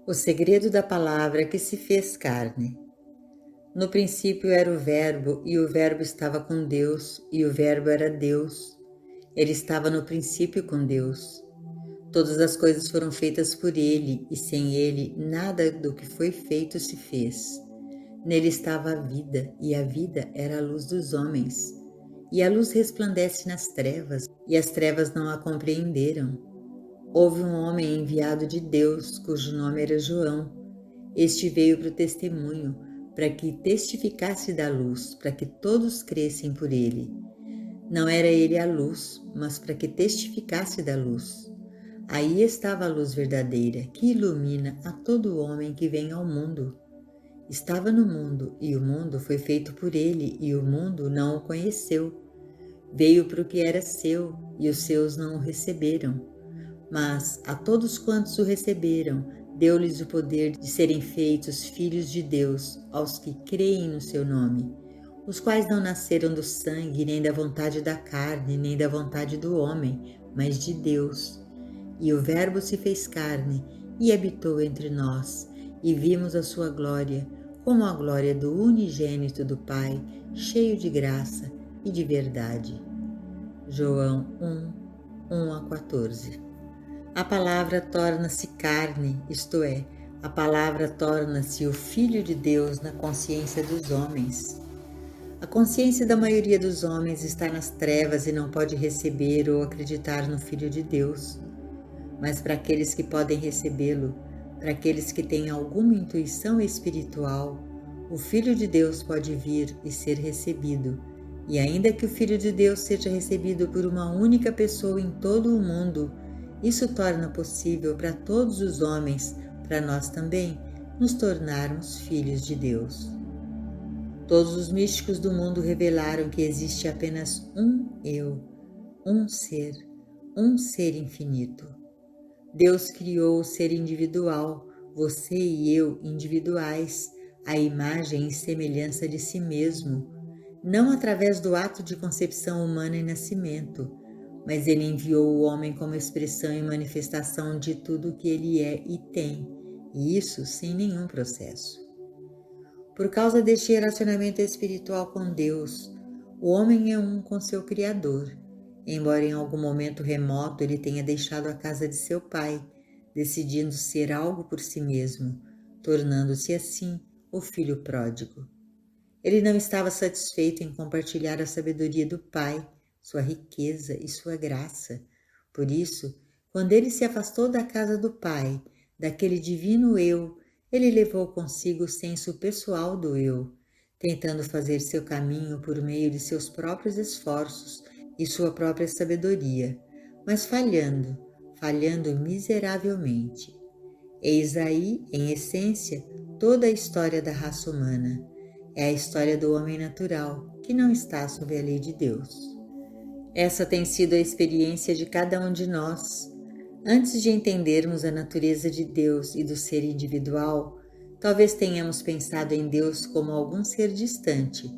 O segredo da palavra que se fez carne. No princípio era o Verbo, e o Verbo estava com Deus, e o Verbo era Deus. Ele estava no princípio com Deus. Todas as coisas foram feitas por ele, e sem ele nada do que foi feito se fez. Nele estava a vida, e a vida era a luz dos homens. E a luz resplandece nas trevas, e as trevas não a compreenderam. Houve um homem enviado de Deus, cujo nome era João. Este veio para o testemunho, para que testificasse da luz, para que todos crescem por ele. Não era ele a luz, mas para que testificasse da luz. Aí estava a luz verdadeira, que ilumina a todo homem que vem ao mundo. Estava no mundo, e o mundo foi feito por ele, e o mundo não o conheceu. Veio para o que era seu, e os seus não o receberam. Mas a todos quantos o receberam, deu-lhes o poder de serem feitos filhos de Deus, aos que creem no seu nome, os quais não nasceram do sangue, nem da vontade da carne, nem da vontade do homem, mas de Deus. E o Verbo se fez carne e habitou entre nós, e vimos a sua glória, como a glória do unigênito do Pai, cheio de graça e de verdade. João 1, 1-14. A palavra torna-se carne, isto é, a palavra torna-se o Filho de Deus na consciência dos homens. A consciência da maioria dos homens está nas trevas e não pode receber ou acreditar no Filho de Deus. Mas para aqueles que podem recebê-lo, para aqueles que têm alguma intuição espiritual, o Filho de Deus pode vir e ser recebido. E ainda que o Filho de Deus seja recebido por uma única pessoa em todo o mundo, isso torna possível para todos os homens, para nós também, nos tornarmos filhos de Deus. Todos os místicos do mundo revelaram que existe apenas um eu, um ser infinito. Deus criou o ser individual, você e eu individuais, à imagem e semelhança de si mesmo, não através do ato de concepção humana e nascimento, mas ele enviou o homem como expressão e manifestação de tudo o que ele é e tem, e isso sem nenhum processo. Por causa deste relacionamento espiritual com Deus, o homem é um com seu Criador, embora em algum momento remoto ele tenha deixado a casa de seu pai, decidindo ser algo por si mesmo, tornando-se assim o filho pródigo. Ele não estava satisfeito em compartilhar a sabedoria do pai, sua riqueza e sua graça. Por isso, quando ele se afastou da casa do Pai, daquele divino eu, ele levou consigo o senso pessoal do eu, tentando fazer seu caminho por meio de seus próprios esforços e sua própria sabedoria, mas falhando miseravelmente. Eis aí, em essência, toda a história da raça humana. É a história do homem natural, que não está sob a lei de Deus. Essa tem sido a experiência de cada um de nós. Antes de entendermos a natureza de Deus e do ser individual, talvez tenhamos pensado em Deus como algum ser distante,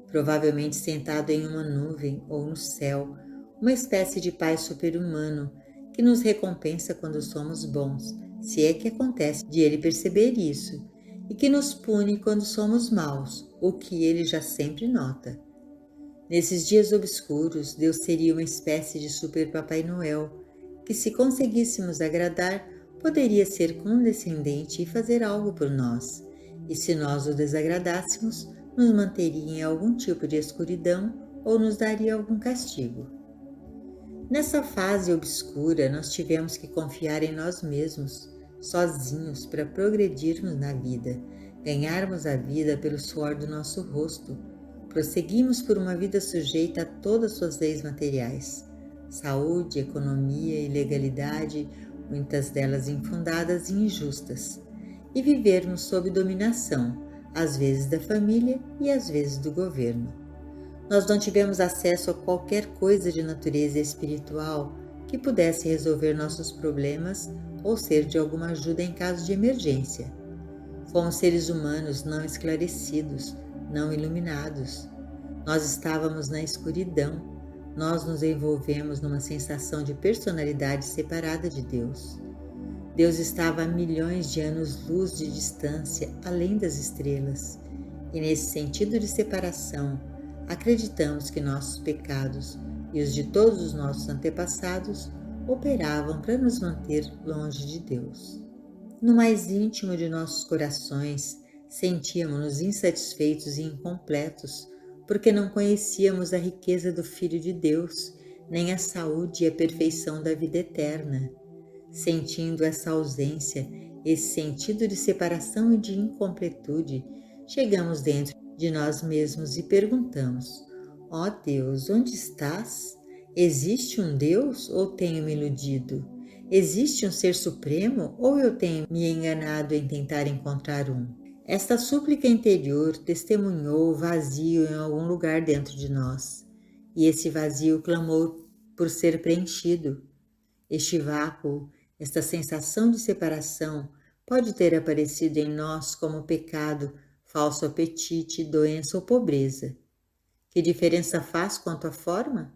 provavelmente sentado em uma nuvem ou no céu, uma espécie de pai super-humano que nos recompensa quando somos bons, se é que acontece de ele perceber isso, e que nos pune quando somos maus, o que ele já sempre nota. Nesses dias obscuros, Deus seria uma espécie de super Papai Noel, que se conseguíssemos agradar, poderia ser condescendente e fazer algo por nós, e se nós o desagradássemos, nos manteria em algum tipo de escuridão ou nos daria algum castigo. Nessa fase obscura, nós tivemos que confiar em nós mesmos, sozinhos, para progredirmos na vida, ganharmos a vida pelo suor do nosso rosto. Prosseguimos por uma vida sujeita a todas suas leis materiais, saúde, economia e legalidade, muitas delas infundadas e injustas, e vivermos sob dominação, às vezes da família e às vezes do governo. Nós não tivemos acesso a qualquer coisa de natureza espiritual que pudesse resolver nossos problemas ou ser de alguma ajuda em caso de emergência. Fomos seres humanos não esclarecidos, não iluminados. Nós estávamos na escuridão, nós nos envolvemos numa sensação de personalidade separada de Deus. Deus estava a milhões de anos-luz de distância, além das estrelas. E nesse sentido de separação, acreditamos que nossos pecados e os de todos os nossos antepassados operavam para nos manter longe de Deus. No mais íntimo de nossos corações, sentíamos-nos insatisfeitos e incompletos, porque não conhecíamos a riqueza do Filho de Deus, nem a saúde e a perfeição da vida eterna. Sentindo essa ausência, esse sentido de separação e de incompletude, chegamos dentro de nós mesmos e perguntamos: ó Deus, onde estás? Existe um Deus ou tenho me iludido? Existe um ser supremo ou eu tenho me enganado em tentar encontrar um? Esta súplica interior testemunhou o vazio em algum lugar dentro de nós, e esse vazio clamou por ser preenchido. Este vácuo, esta sensação de separação, pode ter aparecido em nós como pecado, falso apetite, doença ou pobreza. Que diferença faz quanto à forma?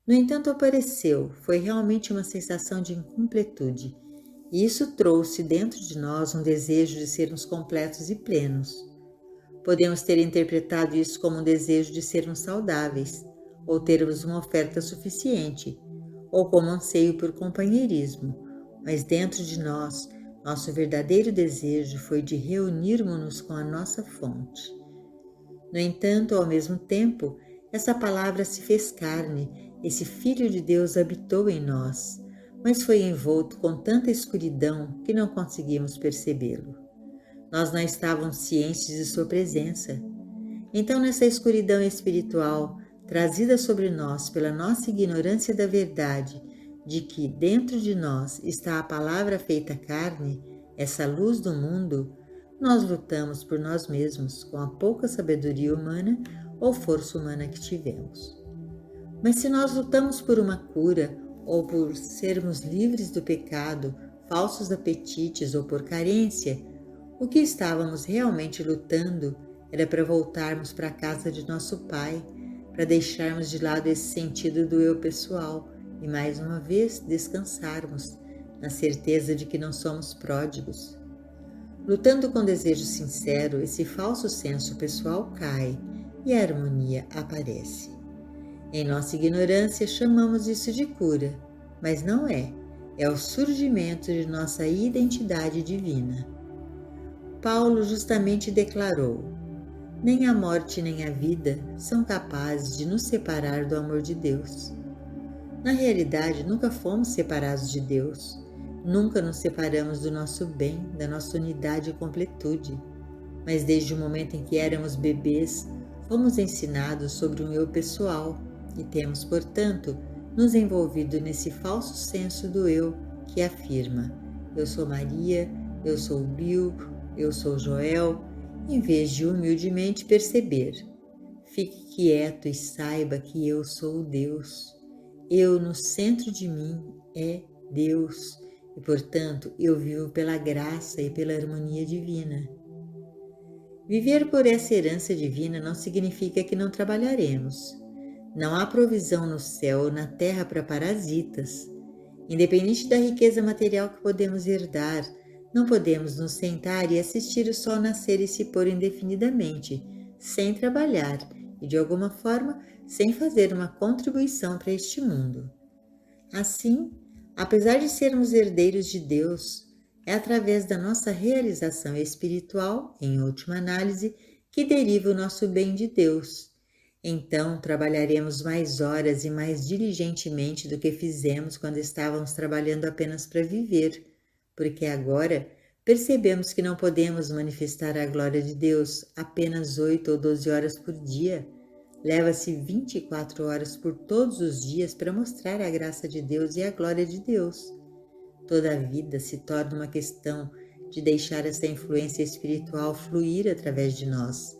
No entanto, apareceu, foi realmente uma sensação de incompletude, e isso trouxe dentro de nós um desejo de sermos completos e plenos. Podemos ter interpretado isso como um desejo de sermos saudáveis, ou termos uma oferta suficiente, ou como anseio por companheirismo, mas dentro de nós, nosso verdadeiro desejo foi de reunirmos-nos com a nossa fonte. No entanto, ao mesmo tempo, essa palavra se fez carne, esse Filho de Deus habitou em nós, mas foi envolto com tanta escuridão que não conseguimos percebê-lo. Nós não estávamos cientes de sua presença. Então, nessa escuridão espiritual, trazida sobre nós pela nossa ignorância da verdade, de que dentro de nós está a palavra feita carne, essa luz do mundo, nós lutamos por nós mesmos com a pouca sabedoria humana ou força humana que tivemos. Mas se nós lutamos por uma cura ou por sermos livres do pecado, falsos apetites ou por carência, o que estávamos realmente lutando era para voltarmos para a casa de nosso Pai, para deixarmos de lado esse sentido do eu pessoal e mais uma vez descansarmos na certeza de que não somos pródigos. Lutando com desejo sincero, esse falso senso pessoal cai e a harmonia aparece. Em nossa ignorância chamamos isso de cura, mas não é. É o surgimento de nossa identidade divina. Paulo justamente declarou: nem a morte nem a vida são capazes de nos separar do amor de Deus. Na realidade, nunca fomos separados de Deus. Nunca nos separamos do nosso bem, da nossa unidade e completude. Mas desde o momento em que éramos bebês, fomos ensinados sobre um eu pessoal e temos, portanto, nos envolvido nesse falso senso do eu que afirma: eu sou Maria, eu sou Bill, eu sou Joel, em vez de humildemente perceber: fique quieto e saiba que eu sou Deus. Eu no centro de mim é Deus e, portanto, eu vivo pela graça e pela harmonia divina. Viver por essa herança divina não significa que não trabalharemos. Não há provisão no céu ou na terra para parasitas. Independente da riqueza material que podemos herdar, não podemos nos sentar e assistir o sol nascer e se pôr indefinidamente, sem trabalhar e, de alguma forma, sem fazer uma contribuição para este mundo. Assim, apesar de sermos herdeiros de Deus, é através da nossa realização espiritual, em última análise, que deriva o nosso bem de Deus. Então, trabalharemos mais horas e mais diligentemente do que fizemos quando estávamos trabalhando apenas para viver, porque agora percebemos que não podemos manifestar a glória de Deus apenas 8 ou 12 horas por dia. Leva-se 24 horas por todos os dias para mostrar a graça de Deus e a glória de Deus. Toda a vida se torna uma questão de deixar essa influência espiritual fluir através de nós.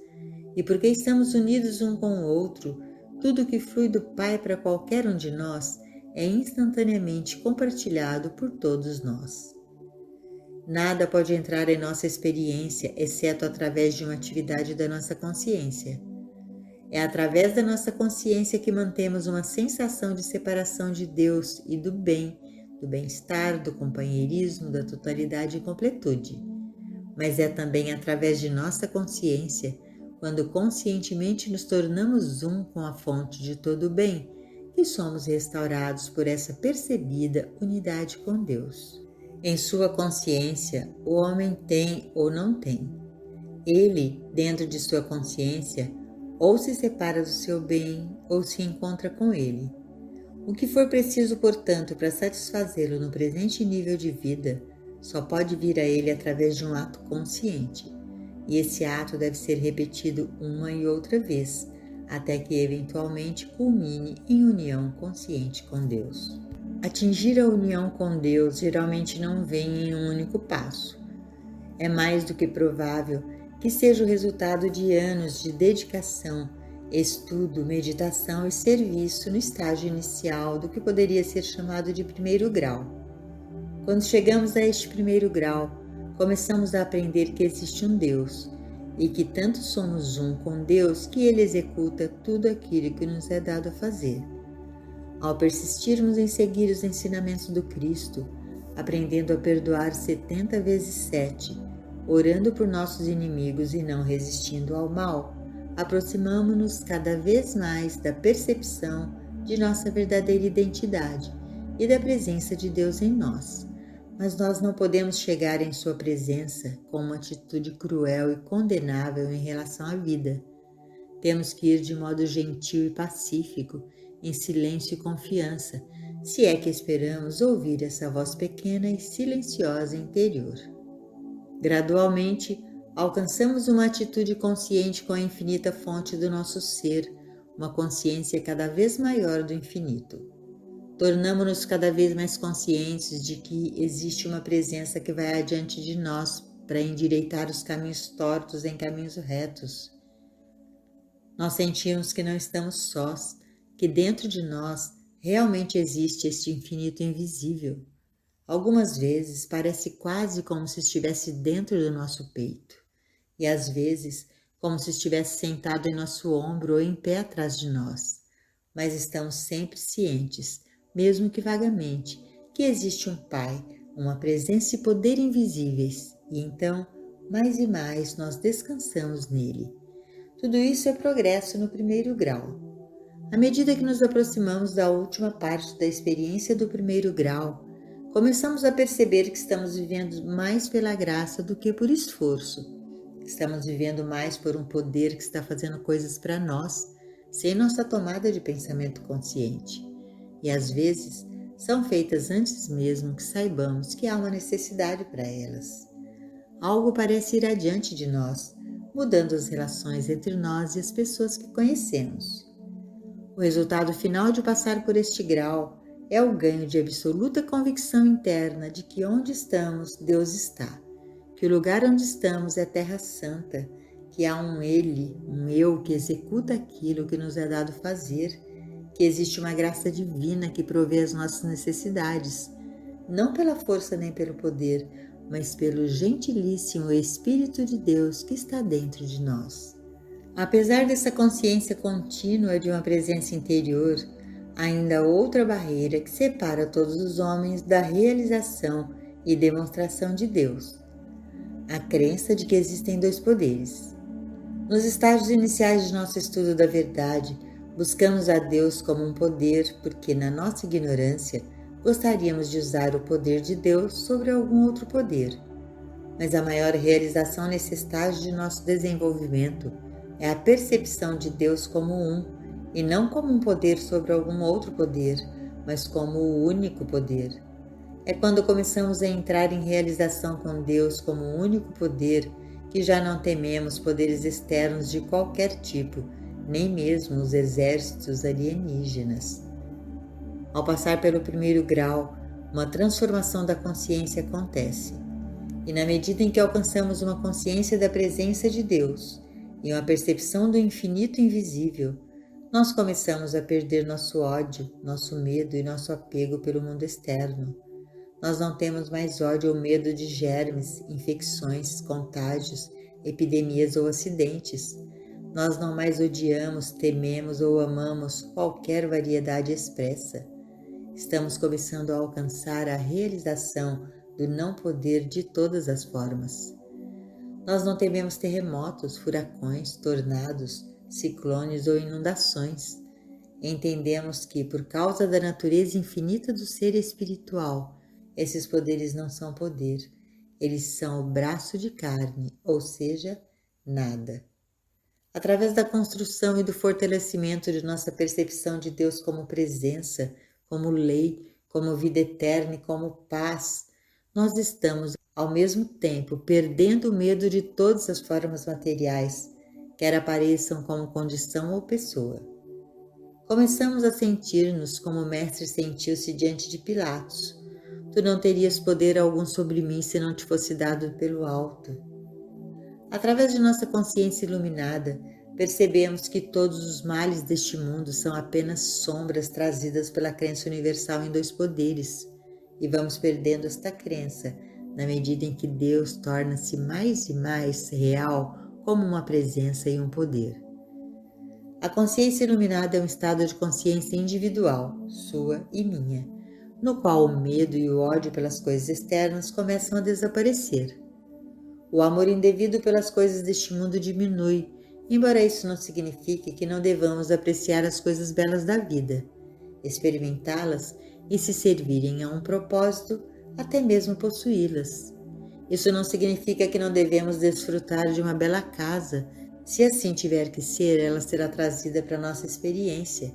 E porque estamos unidos um com o outro, tudo que flui do Pai para qualquer um de nós é instantaneamente compartilhado por todos nós. Nada pode entrar em nossa experiência, exceto através de uma atividade da nossa consciência. É através da nossa consciência que mantemos uma sensação de separação de Deus e do bem, do bem-estar, do companheirismo, da totalidade e completude. Mas é também através de nossa consciência, quando conscientemente nos tornamos um com a fonte de todo o bem, que somos restaurados por essa percebida unidade com Deus. Em sua consciência, o homem tem ou não tem. Ele, dentro de sua consciência, ou se separa do seu bem ou se encontra com ele. O que for preciso, portanto, para satisfazê-lo no presente nível de vida, só pode vir a ele através de um ato consciente, e esse ato deve ser repetido uma e outra vez, até que eventualmente culmine em união consciente com Deus. Atingir a união com Deus geralmente não vem em um único passo. É mais do que provável que seja o resultado de anos de dedicação, estudo, meditação e serviço no estágio inicial do que poderia ser chamado de primeiro grau. Quando chegamos a este primeiro grau, começamos a aprender que existe um Deus e que tanto somos um com Deus que Ele executa tudo aquilo que nos é dado a fazer. Ao persistirmos em seguir os ensinamentos do Cristo, aprendendo a perdoar 70 vezes 7, orando por nossos inimigos e não resistindo ao mal, aproximamo-nos cada vez mais da percepção de nossa verdadeira identidade e da presença de Deus em nós. Mas nós não podemos chegar em sua presença com uma atitude cruel e condenável em relação à vida. Temos que ir de modo gentil e pacífico, em silêncio e confiança, se é que esperamos ouvir essa voz pequena e silenciosa interior. Gradualmente, alcançamos uma atitude consciente com a infinita fonte do nosso ser, uma consciência cada vez maior do infinito. Tornamo-nos cada vez mais conscientes de que existe uma presença que vai adiante de nós para endireitar os caminhos tortos em caminhos retos. Nós sentimos que não estamos sós, que dentro de nós realmente existe este infinito invisível. Algumas vezes parece quase como se estivesse dentro do nosso peito, e às vezes como se estivesse sentado em nosso ombro ou em pé atrás de nós. Mas estamos sempre cientes, mesmo que vagamente, que existe um Pai, uma presença e poder invisíveis, e então, mais e mais, nós descansamos nele. Tudo isso é progresso no primeiro grau. À medida que nos aproximamos da última parte da experiência do primeiro grau, começamos a perceber que estamos vivendo mais pela graça do que por esforço. Estamos vivendo mais por um poder que está fazendo coisas para nós, sem nossa tomada de pensamento consciente. E às vezes são feitas antes mesmo que saibamos que há uma necessidade para elas. Algo parece ir adiante de nós, mudando as relações entre nós e as pessoas que conhecemos. O resultado final de passar por este grau é o ganho de absoluta convicção interna de que onde estamos, Deus está, que o lugar onde estamos é terra santa, que há um Ele, um Eu que executa aquilo que nos é dado fazer, que existe uma graça divina que provê as nossas necessidades, não pela força nem pelo poder, mas pelo gentilíssimo Espírito de Deus que está dentro de nós. Apesar dessa consciência contínua de uma presença interior, ainda há outra barreira que separa todos os homens da realização e demonstração de Deus: a crença de que existem dois poderes. Nos estágios iniciais de nosso estudo da verdade, buscamos a Deus como um poder porque, na nossa ignorância, gostaríamos de usar o poder de Deus sobre algum outro poder. Mas a maior realização nesse estágio de nosso desenvolvimento é a percepção de Deus como um, e não como um poder sobre algum outro poder, mas como o único poder. É quando começamos a entrar em realização com Deus como o único poder que já não tememos poderes externos de qualquer tipo, nem mesmo os exércitos alienígenas. Ao passar pelo primeiro grau, uma transformação da consciência acontece. E na medida em que alcançamos uma consciência da presença de Deus e uma percepção do infinito invisível, nós começamos a perder nosso ódio, nosso medo e nosso apego pelo mundo externo. Nós não temos mais ódio ou medo de germes, infecções, contágios, epidemias ou acidentes. Nós não mais odiamos, tememos ou amamos qualquer variedade expressa. Estamos começando a alcançar a realização do não poder de todas as formas. Nós não tememos terremotos, furacões, tornados, ciclones ou inundações. Entendemos que, por causa da natureza infinita do ser espiritual, esses poderes não são poder, eles são o braço de carne, ou seja, nada. Através da construção e do fortalecimento de nossa percepção de Deus como presença, como lei, como vida eterna e como paz, nós estamos, ao mesmo tempo, perdendo o medo de todas as formas materiais, quer apareçam como condição ou pessoa. Começamos a sentir-nos como o Mestre sentiu-se diante de Pilatos. Tu não terias poder algum sobre mim se não te fosse dado pelo alto. Através de nossa consciência iluminada, percebemos que todos os males deste mundo são apenas sombras trazidas pela crença universal em dois poderes, e vamos perdendo esta crença na medida em que Deus torna-se mais e mais real como uma presença e um poder. A consciência iluminada é um estado de consciência individual, sua e minha, no qual o medo e o ódio pelas coisas externas começam a desaparecer. O amor indevido pelas coisas deste mundo diminui, embora isso não signifique que não devamos apreciar as coisas belas da vida, experimentá-las e se servirem a um propósito, até mesmo possuí-las. Isso não significa que não devemos desfrutar de uma bela casa. Se assim tiver que ser, ela será trazida para nossa experiência.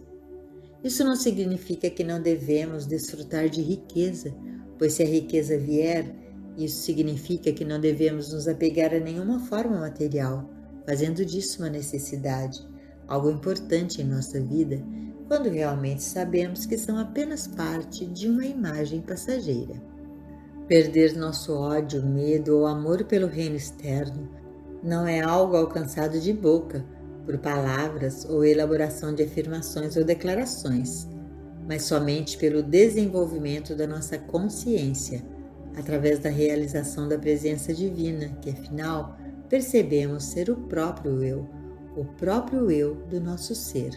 Isso não significa que não devemos desfrutar de riqueza, pois se a riqueza vier, isso significa que não devemos nos apegar a nenhuma forma material, fazendo disso uma necessidade, algo importante em nossa vida, quando realmente sabemos que são apenas parte de uma imagem passageira. Perder nosso ódio, medo ou amor pelo reino externo não é algo alcançado de boca, por palavras ou elaboração de afirmações ou declarações, mas somente pelo desenvolvimento da nossa consciência, através da realização da presença divina, que afinal percebemos ser o próprio eu do nosso ser.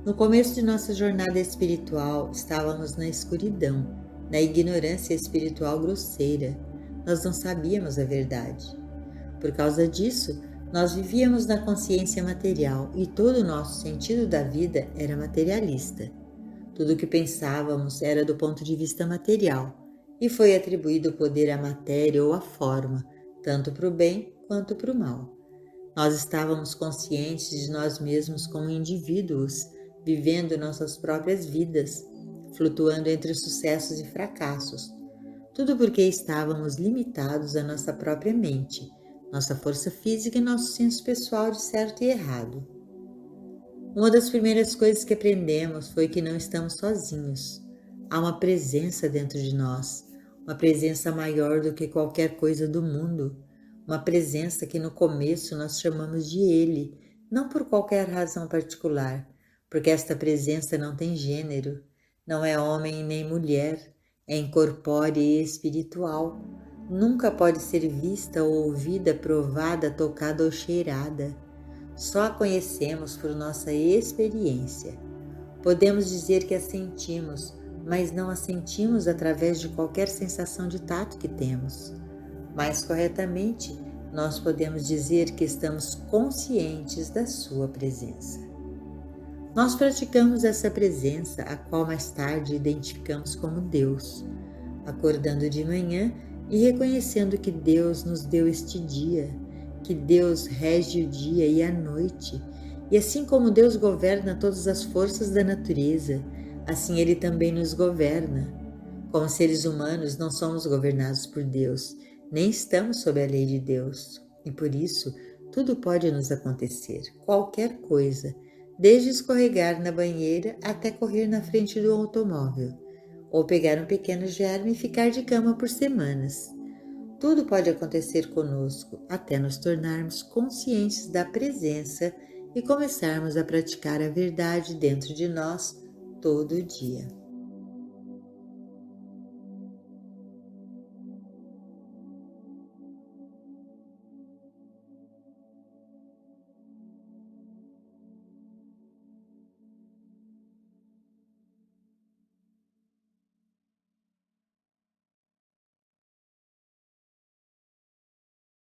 No começo de nossa jornada espiritual, estávamos na escuridão, na ignorância espiritual grosseira. Nós não sabíamos a verdade. Por causa disso, nós vivíamos na consciência material e todo o nosso sentido da vida era materialista. Tudo o que pensávamos era do ponto de vista material e foi atribuído o poder à matéria ou à forma, tanto para o bem quanto para o mal. Nós estávamos conscientes de nós mesmos como indivíduos, vivendo nossas próprias vidas, flutuando entre sucessos e fracassos. Tudo porque estávamos limitados à nossa própria mente, nossa força física e nosso senso pessoal de certo e errado. Uma das primeiras coisas que aprendemos foi que não estamos sozinhos. Há uma presença dentro de nós, uma presença maior do que qualquer coisa do mundo, uma presença que no começo nós chamamos de Ele, não por qualquer razão particular, porque esta presença não tem gênero, não é homem nem mulher, é incorpórea e espiritual, nunca pode ser vista ou ouvida, provada, tocada ou cheirada. Só a conhecemos por nossa experiência. Podemos dizer que a sentimos, mas não a sentimos através de qualquer sensação de tato que temos. Mais corretamente, nós podemos dizer que estamos conscientes da sua presença. Nós praticamos essa presença, a qual mais tarde identificamos como Deus, acordando de manhã e reconhecendo que Deus nos deu este dia, que Deus rege o dia e a noite, e assim como Deus governa todas as forças da natureza, assim Ele também nos governa. Como seres humanos, não somos governados por Deus, nem estamos sob a lei de Deus, e por isso tudo pode nos acontecer, qualquer coisa, desde escorregar na banheira até correr na frente do automóvel, ou pegar um pequeno germe e ficar de cama por semanas. Tudo pode acontecer conosco até nos tornarmos conscientes da presença e começarmos a praticar a verdade dentro de nós todo dia.